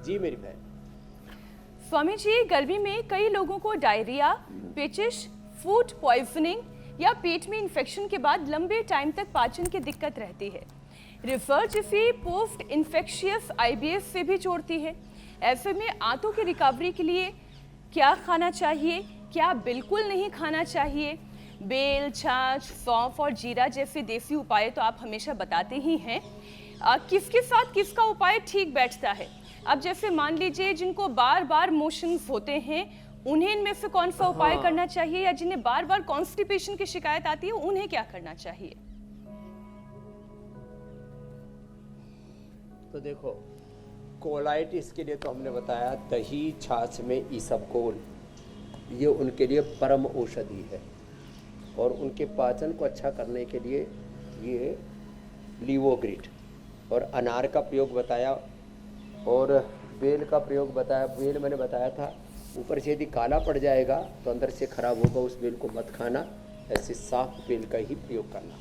जी मेरी बहन। स्वामी जी, गर्मी में कई लोगों को डायरिया, पेचिश, फूड पॉइजनिंग या पेट में इन्फेक्शन के बाद लंबे टाइम तक पाचन की दिक्कत रहती है। रिफर्जिफी पोस्ट इन्फेक्शियस आईबीएस से भी जोड़ती है। ऐसे में आंतों की रिकवरी के लिए क्या खाना चाहिए, क्या बिल्कुल नहीं खाना चाहिए? बेल, छाछ, सौंफ और जीरा जैसे देसी उपाय तो आप हमेशा बताते ही हैं। किसके साथ किसका उपाय ठीक बैठता है? अब जैसे मान लीजिए जिनको बार बार मोशंस होते हैं, उन्हें इनमें से कौन सा उपाय करना चाहिए, या जिन्हें बार बार कॉन्स्टिपेशन की शिकायत आती है उन्हें क्या करना चाहिए? तो देखो, कोलाइटिस के लिए तो हमने बताया दही छाछ में ईसबगोल, ये उनके लिए परम औषधि है। और उनके पाचन को अच्छा करने के लिए ये लीवोग्रिट और अनार का प्रयोग बताया, और बेल का प्रयोग बताया। बेल मैंने बताया था, ऊपर से यदि काला पड़ जाएगा तो अंदर से खराब होगा, उस बेल को मत खाना, ऐसे साफ बेल का ही प्रयोग करना।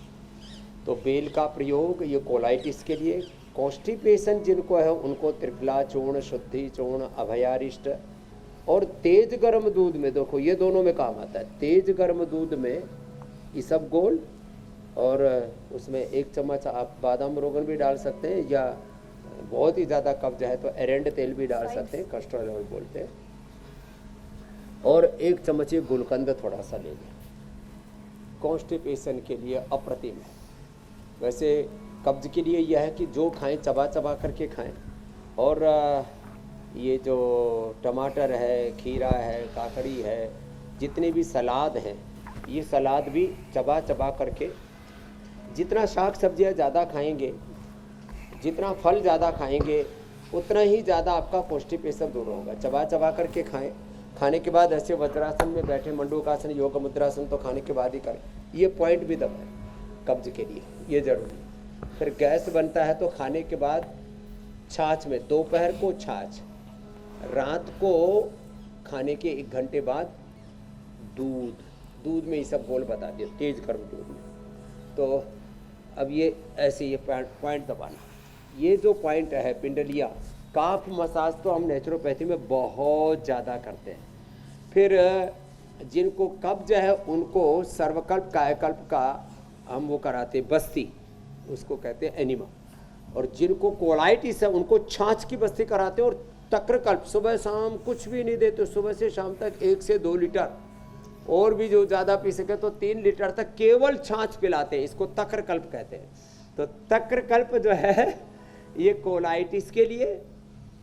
तो बेल का प्रयोग ये कोलाइटिस के लिए। कॉन्स्टिपेशन जिनको है उनको त्रिफला चूर्ण, शुद्धि चूर्ण, अभयारिष्ट और तेज गर्म दूध में, देखो ये दोनों में काम आता है। तेज गर्म दूध में ईसबगोल और उसमें 1 चम्मच आप बादाम रोगन भी डाल सकते हैं, या बहुत ही ज़्यादा कब्ज है तो एरेंड तेल भी डाल सकते हैं, कस्टर्ड ऑयल बोलते हैं। और 1 चम्मच ये गुलकंद थोड़ा सा ले लें। कॉन्स्टिपेशन के लिए अप्रतिम है। वैसे कब्ज के लिए यह है कि जो खाएं चबा चबा करके खाएं, और ये जो टमाटर है, खीरा है, काकड़ी है, जितने भी सलाद हैं, ये सलाद भी चबा चबा करके, जितना शाक सब्जियां ज़्यादा खाएंगे, जितना फल ज़्यादा खाएंगे, उतना ही ज़्यादा आपका कॉन्स्टिपेशन दूर होगा। चबा चबा करके खाएं। खाने के बाद ऐसे वज्रासन में बैठे, मंडूकासन, योग मुद्रासन तो खाने के बाद ही करें। ये पॉइंट भी दबाएं कब्ज के लिए, ये ज़रूरी है। फिर गैस बनता है तो खाने के बाद छाछ में, दोपहर को छाछ, रात को खाने के 1 घंटे बाद दूध में ये सब गोल बता दिए, तेज गर्म दूध में। तो अब ये ऐसे ये पॉइंट दबाना, ये जो पॉइंट है पिंडलिया, काफ मसाज तो हम नेचुरोपैथी में बहुत ज़्यादा करते हैं। फिर जिनको कब्ज है उनको सर्वकल्प कायाकल्प का हम वो कराते हैं, बस्ती उसको कहते हैं एनिमा। और जिनको कोलाइटिस है उनको छाछ की बस्ती कराते हैं। और तक्रकल्प सुबह शाम कुछ भी नहीं देते, सुबह से शाम तक 1 से 2 लीटर, और भी जो ज़्यादा पी सके तो 3 लीटर तक केवल छाछ पिलाते हैं। इसको तक्रकल्प कहते हैं। तो तक्रकल्प जो है ये कोलाइटिस के लिए,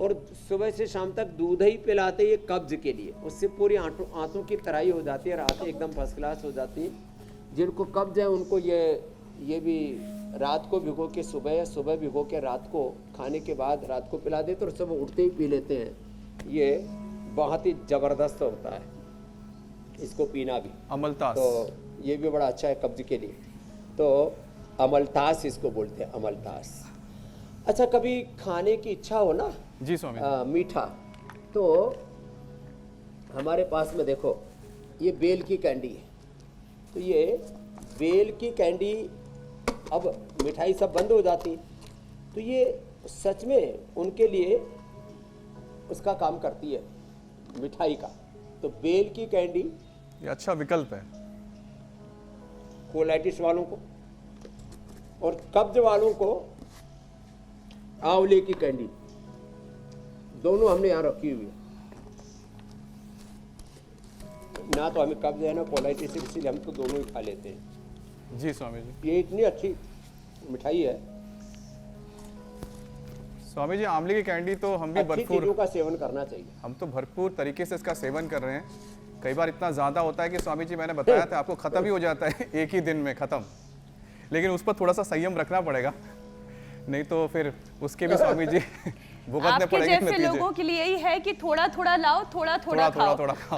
और सुबह से शाम तक दूध ही पिलाते हैं, ये कब्ज के लिए। उससे पूरी आंतों की तराई हो जाती है, रात एकदम फर्स्ट क्लास हो जाती है। जिनको कब्ज है उनको ये भी रात को भिगो के सुबह, या सुबह भिगो के रात को, खाने के बाद रात को पिला देते और सुबह उठते ही पी लेते हैं। ये बहुत ही ज़बरदस्त होता है, इसको पीना भी। अमलतास, तो ये भी बड़ा अच्छा है कब्ज के लिए। तो अमलतास इसको बोलते हैं, अमलतास। अच्छा, कभी खाने की इच्छा हो ना जी स्वामी, मीठा, तो हमारे पास में देखो ये बेल की कैंडी है। तो ये बेल की कैंडी, अब मिठाई सब बंद हो जाती, तो ये सच में उनके लिए उसका काम करती है, मिठाई का। तो बेल की कैंडी ये अच्छा विकल्प है कोलाइटिस वालों को, और कब्ज वालों को आंवले की कैंडी, दोनों हमने यहाँ रखी हुई है। ना तो हमें कब्ज है ना कोलाइटिस, इसलिए हम तो दोनों ही खा लेते हैं। जी स्वामी जी। ये इतनी अच्छी मिठाई है स्वामी जी, आंवले की कैंडी तो हम भी अच्छी भरपूर, चीजों का सेवन करना चाहिए। हम तो भरपूर तरीके से इसका सेवन कर रहे हैं। कई बार इतना ज़्यादा होता है कि स्वामी जी मैंने बताया था आपको, ख़त्म ही हो जाता है एक ही दिन में ख़त्म। लेकिन उस पर थोड़ा सा संयम रखना पड़ेगा, नहीं तो फिर उसके भी स्वामी जी भुगतने आपके पड़ेंगे जैसे नतीजे। लोगों के लिए यही है कि थोड़ा थोड़ा लाओ, थोड़ा थोड़ा खाओ। थोड़ा खाओ